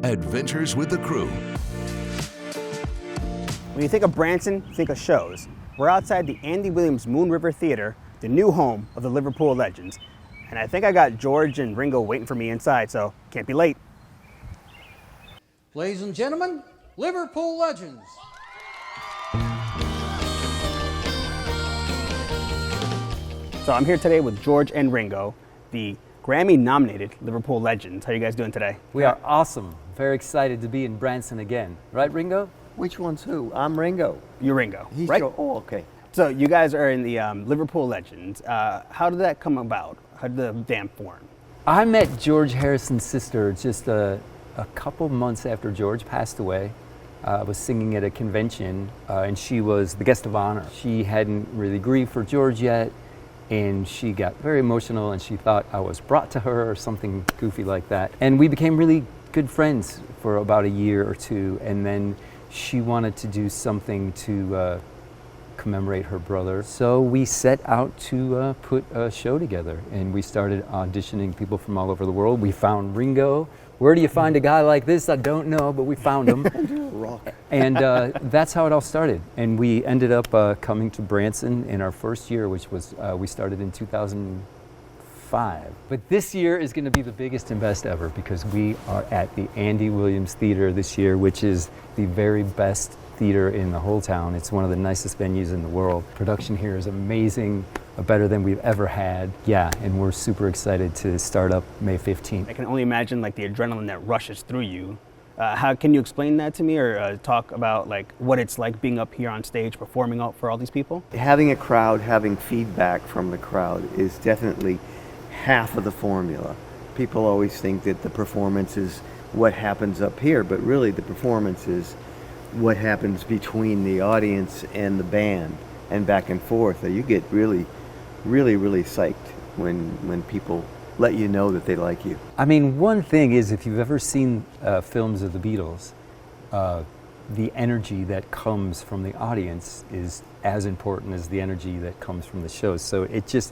Adventures with the Crew. When you think of Branson, think of shows. We're outside the Andy Williams Moon River Theater, the new home of the Liverpool Legends. And I think I got George and Ringo waiting for me inside, so can't be late. Ladies and gentlemen, Liverpool Legends. So I'm here today with George and Ringo, the Grammy-nominated Liverpool Legends. How are you guys doing today? We are awesome. Very excited to be in Branson again. Right, Ringo? Which one's who? I'm Ringo. You're Ringo, He's right? Oh, okay. So you guys are in the Liverpool Legends. How did that come about? How did the band form? I met George Harrison's sister just a couple months after George passed away. I was singing at a convention, and she was the guest of honor. She hadn't really grieved for George yet, and she got very emotional, and she thought I was brought to her or something goofy like that. And we became really good friends for about a year or two, and then she wanted to do something to commemorate her brother. So we set out to put a show together, and we started auditioning people from all over the world. We found Ringo. Where do you find a guy like this? I don't know, but we found him. Rock. And that's how it all started. And we ended up coming to Branson in our first year, which was, we started in 2005. But this year is going to be the biggest and best ever because we are at the Andy Williams Theater this year, which is the very best theater in the whole town. It's one of the nicest venues in the world. Production here is amazing, better than we've ever had. Yeah, and we're super excited to start up May 15th. I can only imagine like the adrenaline that rushes through you. How can you explain that to me, or talk about like what it's like being up here on stage performing out for all these people? Having a crowd, having feedback from the crowd is definitely half of the formula. People always think that the performance is what happens up here, but really the performance is what happens between the audience and the band and back and forth. You get really psyched when people let you know that they like you. I mean, one thing is, if you've ever seen films of the Beatles, the energy that comes from the audience is as important as the energy that comes from the show. So it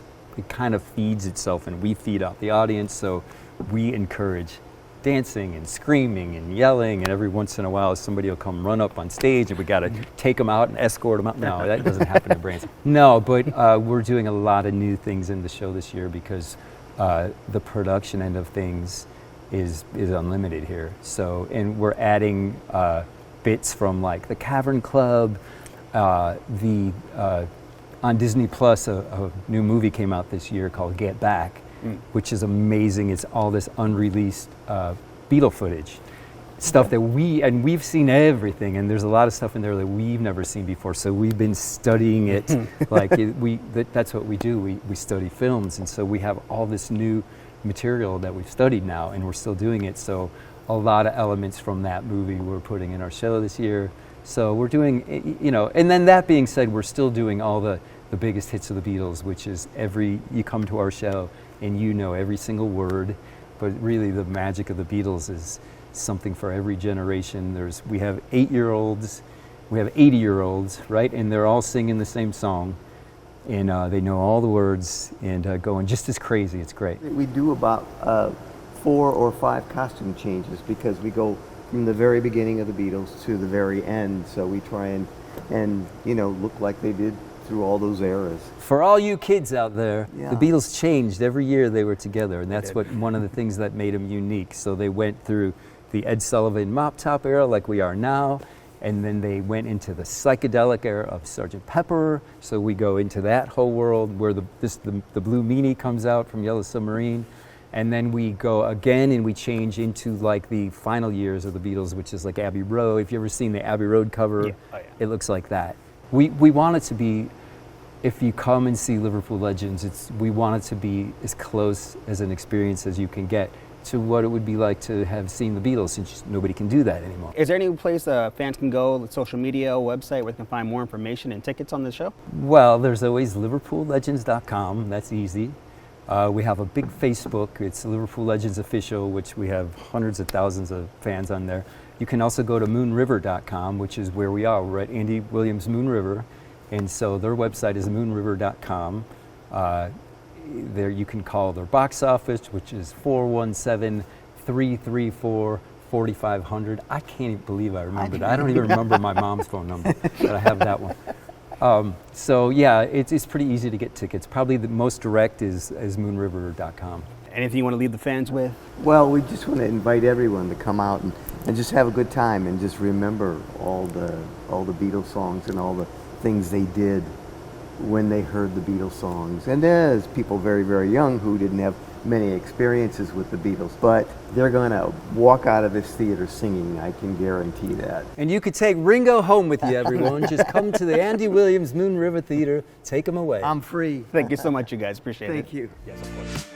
kind of feeds itself, and we feed out the audience, so we encourage dancing and screaming and yelling, and every once in a while somebody will come run up on stage and we got to take them out and escort them out. No, that doesn't happen in Branson. No, but we're doing a lot of new things in the show this year because the production end of things is unlimited here. So, and we're adding bits from like the Cavern Club, on Disney Plus, a new movie came out this year called Get Back, which is amazing. It's all this unreleased Beatle footage, stuff that we've seen everything, and there's a lot of stuff in there that we've never seen before. So we've been studying it, that's what we do. We study films, and so we have all this new material that we've studied now, and we're still doing it. So a lot of elements from that movie we're putting in our show this year. So we're doing, and then that being said, we're still doing all the biggest hits of the Beatles, which is you come to our show and you know every single word, but really the magic of the Beatles is something for every generation. We have 8-year-olds, we have 80-year-olds, right? And they're all singing the same song, and they know all the words and going just as crazy. It's great. We do about 4 or 5 costume changes because we go from the very beginning of the Beatles to the very end, so we try and look like they did through all those eras. For all you kids out there, Yeah. The Beatles changed every year they were together, and that's one of the things that made them unique. So they went through the Ed Sullivan Mop Top era like we are now, and then they went into the psychedelic era of Sgt. Pepper, so we go into that whole world where the Blue Meanie comes out from Yellow Submarine, and then we go again and we change into like the final years of the Beatles, which is like Abbey Road. If you've ever seen the Abbey Road cover, It looks like that. We want it to be, if you come and see Liverpool Legends, we want it to be as close as an experience as you can get to what it would be like to have seen the Beatles, since nobody can do that anymore. Is there any place fans can go, social media, website, where they can find more information and tickets on the show? Well, there's always LiverpoolLegends.com. That's easy. We have a big Facebook. It's Liverpool Legends Official, which we have hundreds of thousands of fans on there. You can also go to moonriver.com, which is where we are. We're at Andy Williams Moon River, and so their website is moonriver.com. There you can call their box office, which is 417-334 4500. I can't even believe I remembered. I don't even remember my mom's phone number, but I have that one. So yeah, it's pretty easy to get tickets. Probably the most direct is moonriver.com. Anything you want to leave the fans with? Well, we just want to invite everyone to come out and just have a good time and just remember all the Beatles songs and all the things they did when they heard the Beatles songs. And there's people very, very young who didn't have many experiences with the Beatles, but they're going to walk out of this theater singing, I can guarantee that. And you could take Ringo home with you, everyone. Just come to the Andy Williams Moon River Theater. Take him away. I'm free. Thank you so much, you guys. Appreciate it. Thank you. Yes, of course.